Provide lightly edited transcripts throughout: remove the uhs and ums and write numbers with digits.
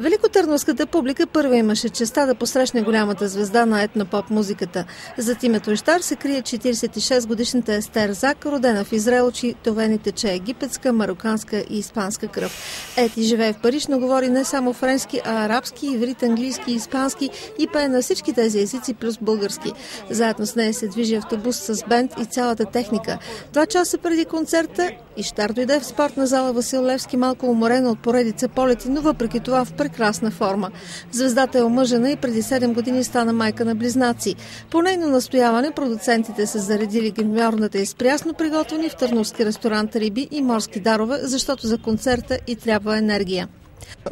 Великотърновската публика първа имаше честа да посрещне голямата звезда на етнопоп музиката. Зад името Ищар се крие 46-годишната Естер Зак, родена в Израел, чиито вени тече египетска, мароканска и испанска кръв. Ети живее в Париж, но говори не само френски, а арабски, иврит, английски, испански и пее на всички тези езици плюс български. Заедно с нея се движи автобус с бенд и цялата техника. 2 часа преди концерта Ищар дойде в спортна зала Васил Левски малко уморена от поредица полети, но въпреки това в прекрасна форма. Звездата е омъжена и преди 7 години стана майка на близнаци. По нейно настояване продуцентите са заредили гримьорната и с прясно приготвени в търновски ресторант риби и морски дарове, защото за концерта и трябва енергия.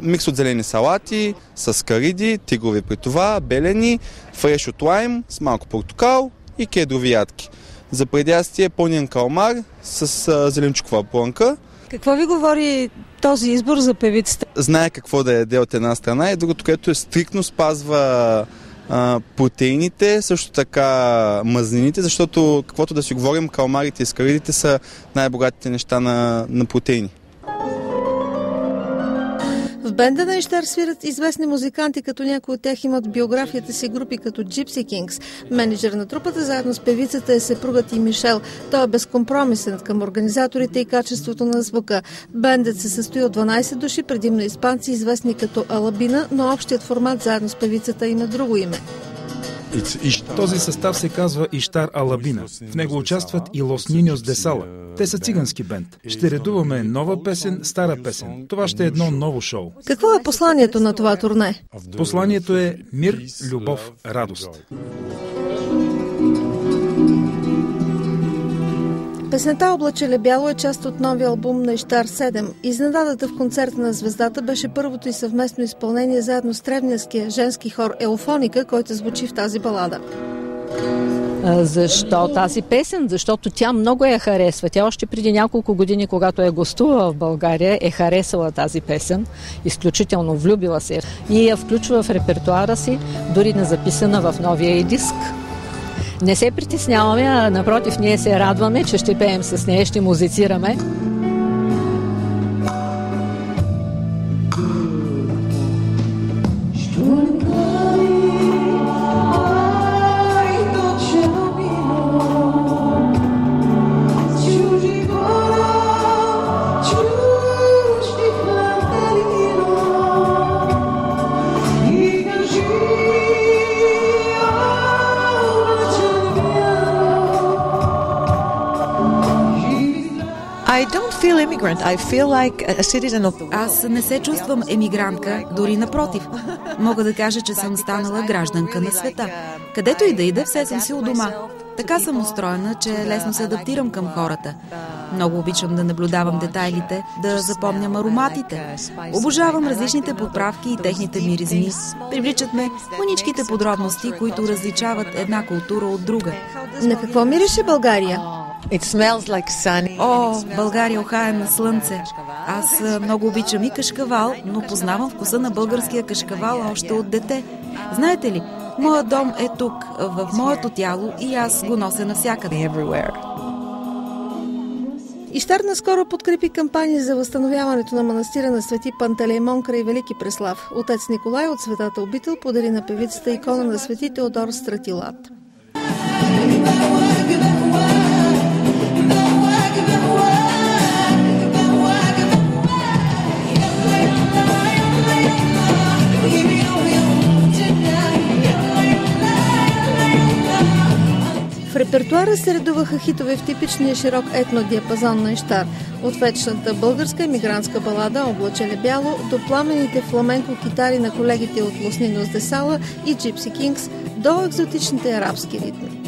Микс от зелени салати, с кариди, тигрови при това, белени, фреш от лайм, с малко портокал и кедрови ядки. За предястие пълнен калмар с зеленчукова плънка. Какво ви говори този избор за певицата? Знае какво да яде от една страна и другото, което стриктно спазва протеините, също така мазнините, защото каквото да си говорим, калмарите и скаридите са най-богатите неща на протеини. В бенда на Ищар свират известни музиканти, като някои от тях имат биографията си групи като Gypsy Kings. Менеджер на трупата заедно с певицата е съпругът и Мишел. Той е безкомпромисен към организаторите и качеството на звука. Бендът се състои от 12 души, предимно испанци, известни като Алабина, но общият формат заедно с певицата има друго име. Този състав се казва Ищар Алабина. В него участват и Лос Ниньос де Сала. Те са цигански бенд. Ще редуваме нова песен, стара песен. Това ще е едно ново шоу. Какво е посланието на това турне? Посланието е мир, любов, радост. Песента "Облачеле бяло" е част от новия албум на Ищар 7. Изненадата в концерта на звездата беше първото и съвместно изпълнение заедно с тревненския женски хор Еуфоника, който звучи в тази балада. Защо тази песен? Защото тя много я харесва. Тя още преди няколко години, когато е гостувала в България, е харесала тази песен. Изключително влюбила се. И я включва в репертуара си, дори не записана в новия й диск. Не се притесняваме, а напротив, ние се радваме, че ще пеем с нея, ще музицираме. Аз не се чувствам емигрантка, дори напротив. Мога да кажа, че съм станала гражданка на света. Където и да ида, все съм си у дома. Така съм устроена, че лесно се адаптирам към хората. Много обичам да наблюдавам детайлите, да запомням ароматите. Обожавам различните подправки и техните миризми. Привличат ме мъничките подробности, които различават една култура от друга. На какво мирише България? О, България ухае на слънце. Аз много обичам и кашкавал, но познавам вкуса на българския кашкавал още от дете. Знаете ли, моят дом е тук, в моето тяло, и аз го нося навсякъде. Ищар наскоро подкрепи кампания за възстановяването на манастира на Свети Пантелеймон край Велики Преслав. Отец Николай от Светата обител подари на певицата икона на Свети Теодор Стратилат. В репертуара се редуваха хитове в типичния широк етнодиапазон на Ищар. От вечната българска емигрантска балада "Облачеле бяло" до пламените фламенко китари на колегите от Лос Ниньос де Сала и Gypsy Kings до екзотичните арабски ритми.